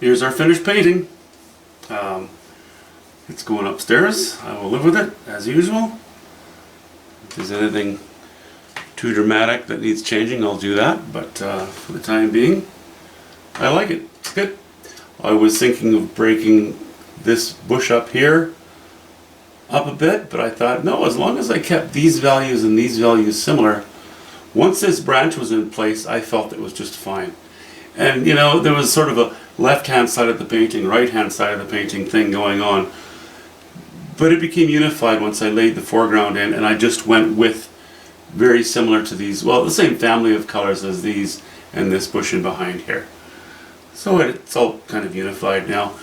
here's our finished painting. It's going upstairs. I will live with it as usual. If there's anything too dramatic that needs changing, I'll do that. But for the time being, I like it. It's good. I was thinking of breaking this bush up here up a bit, but I thought, no, as long as I kept these values and these values similar, once this branch was in place, I felt it was just fine. And you know, there was sort of a left-hand side of the painting, right-hand side of the painting thing going on. But it became unified once I laid the foreground in, and I just went with very similar to these, well, the same family of colors as these and this bush in behind here. So it's all kind of unified now.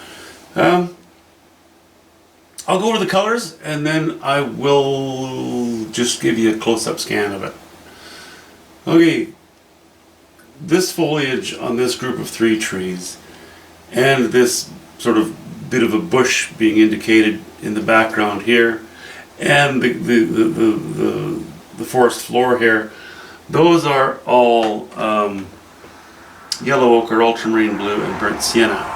I'll go over the colors and then I will just give you a close-up scan of it. Okay, this foliage on this group of 3 trees and this sort of bit of a bush being indicated in the background here and the forest floor here, those are all yellow ochre, ultramarine blue, and burnt sienna.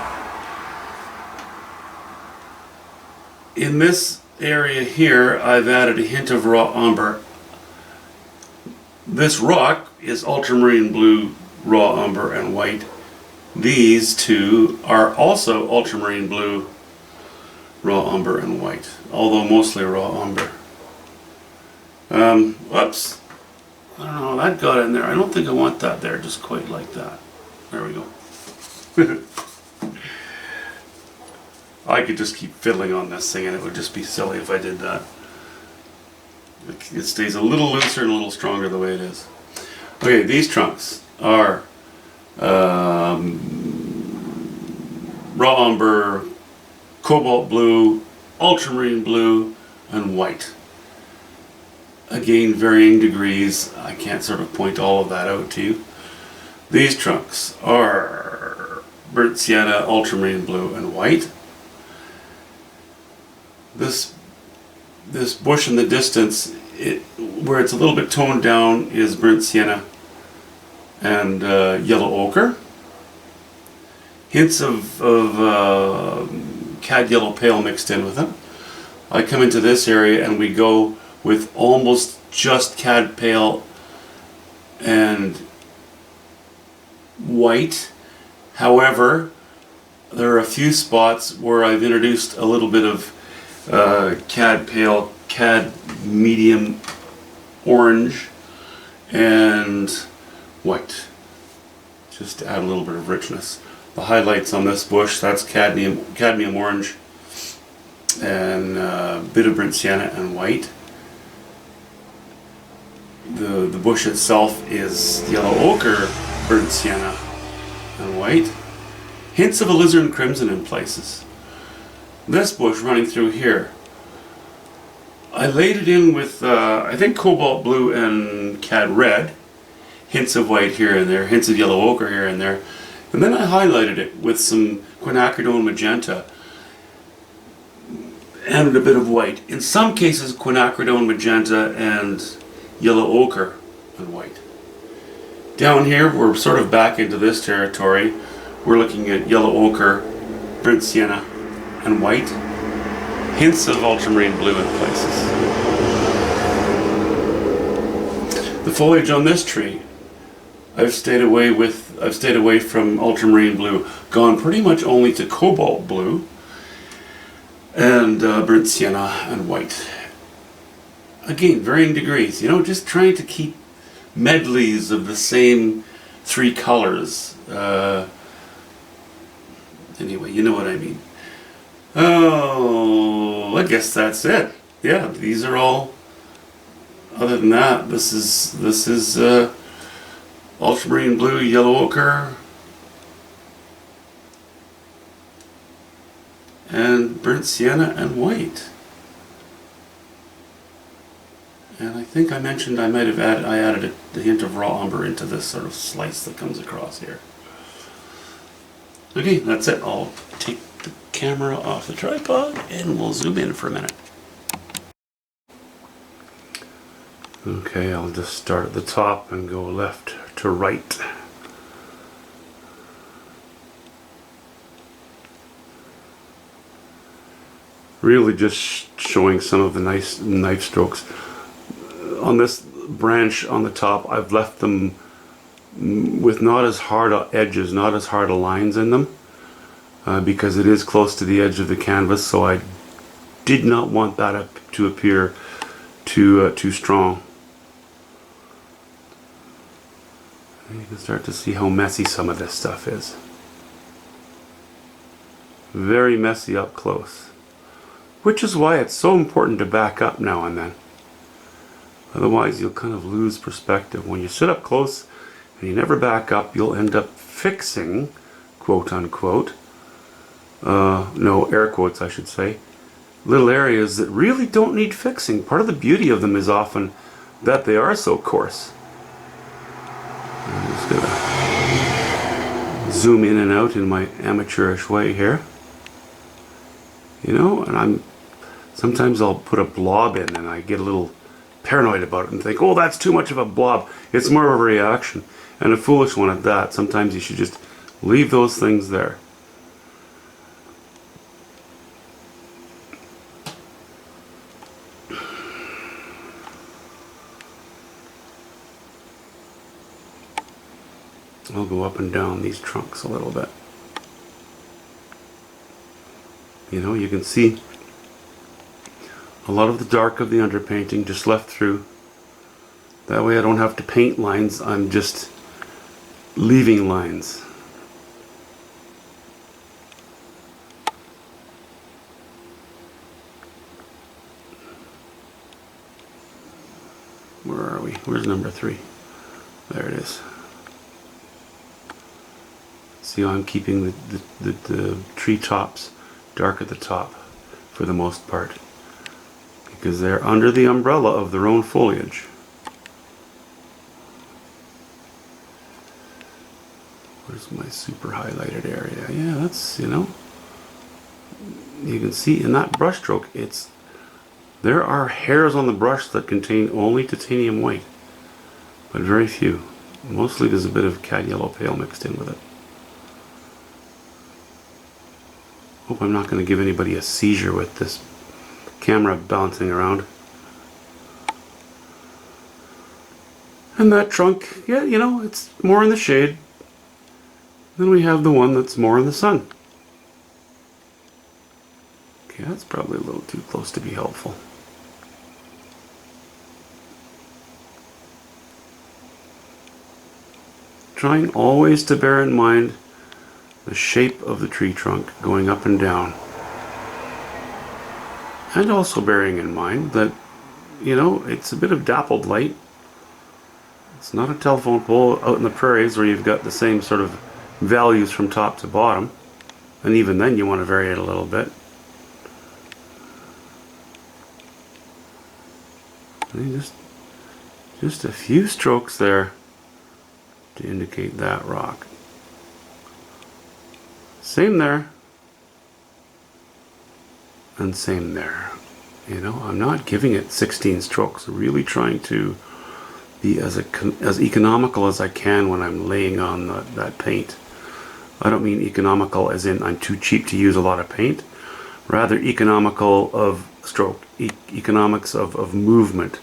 In this area here, I've added a hint of raw umber. This rock is ultramarine blue, raw umber, and white. These two are also ultramarine blue, raw umber, and white, although mostly raw umber. Whoops. I don't know, that got in there. I don't think I want that there just quite like that. There we go. I could just keep fiddling on this thing and it would just be silly if I did that. It stays a little looser and a little stronger the way it is. Okay, these trunks are raw umber, cobalt blue, ultramarine blue, and white. Again, varying degrees. I can't sort of point all of that out to you. These trunks are burnt sienna, ultramarine blue, and white. This bush in the distance, where it's a little bit toned down, is burnt sienna and yellow ochre. Hints of cad yellow pale mixed in with it. I come into this area and we go with almost just cad pale and white. However, there are a few spots where I've introduced a little bit of cad pale, cad medium orange, and white, just to add a little bit of richness. The highlights on this bush, that's cadmium orange and a bit of burnt sienna and white. The bush itself is yellow ochre, burnt sienna and white. Hints of alizarin crimson in places. This bush running through here, I laid it in with I think cobalt blue and cad red, hints of white here and there, hints of yellow ochre here and there, and then I highlighted it with some quinacridone magenta and a bit of white. In some cases quinacridone magenta and yellow ochre and white. Down here we're sort of back into this territory. We're looking at yellow ochre, burnt sienna, and white. Hints of ultramarine blue in places. The foliage on this tree, I've stayed away from ultramarine blue, gone pretty much only to cobalt blue and burnt sienna and white. Again, varying degrees, you know, just trying to keep medleys of the same 3 colors. Anyway, you know what I mean. Oh, I guess that's it. Yeah, these are all. Other than that, this is ultramarine blue, yellow ochre, and burnt sienna and white. And I think I mentioned I added a hint of raw umber into this sort of slice that comes across here. Okay, that's it. I'll take the camera off the tripod and we'll zoom in for a minute. Okay, I'll just start at the top and go left to right. really just showing some of the nice knife strokes. On this branch on the top, I've left them with not as hard edges, not as hard lines in them, because it is close to the edge of the canvas, so I did not want that to appear too strong. And you can start to see how messy some of this stuff is. Very messy up close. Which is why it's so important to back up now and then. Otherwise you'll kind of lose perspective. When you sit up close and you never back up, you'll end up fixing, quote unquote, no, air quotes I should say, little areas that really don't need fixing. Part of the beauty of them is often that they are so coarse. I'm just gonna zoom in and out in my amateurish way here. You know, and sometimes I'll put a blob in and I get a little paranoid about it and think, oh, that's too much of a blob. It's more of a reaction, and a foolish one at that. Sometimes you should just leave those things there. I'll go up and down these trunks a little bit. You know, you can see a lot of the dark of the underpainting just left through. That way I don't have to paint lines, I'm just leaving lines. Where are we? Where's number 3? There it is. See how I'm keeping the tree tops dark at the top for the most part, because they're under the umbrella of their own foliage. Where's my super highlighted area? Yeah, that's, you know, you can see in that brush stroke, there are hairs on the brush that contain only titanium white, but very few. Mostly there's a bit of cad yellow pale mixed in with it. Hope I'm not going to give anybody a seizure with this camera bouncing around. And that trunk, yeah, you know, it's more in the shade. Then we have the one that's more in the sun. Okay, that's probably a little too close to be helpful. Trying always to bear in mind the shape of the tree trunk going up and down. And also bearing in mind that, you know, it's a bit of dappled light. It's not a telephone pole out in the prairies where you've got the same sort of values from top to bottom. And even then you want to vary it a little bit. And just a few strokes there to indicate that rock. Same there, and same there. You know, I'm not giving it 16 strokes. I'm really trying to be as economical as I can when I'm laying on that paint. I don't mean economical as in I'm too cheap to use a lot of paint. Rather economical of stroke, economics of movement.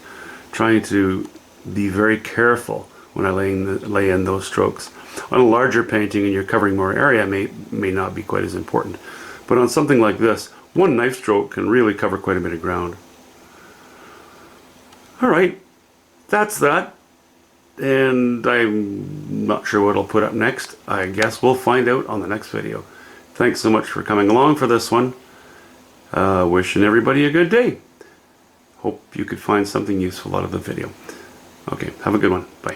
Trying to be very careful when I lay in those strokes. On a larger painting and you're covering more area may not be quite as important. But on something like this, one knife stroke can really cover quite a bit of ground. Alright, that's that. And I'm not sure what I'll put up next. I guess we'll find out on the next video. Thanks so much for coming along for this one. Wishing everybody a good day. Hope you could find something useful out of the video. Okay, have a good one. Bye.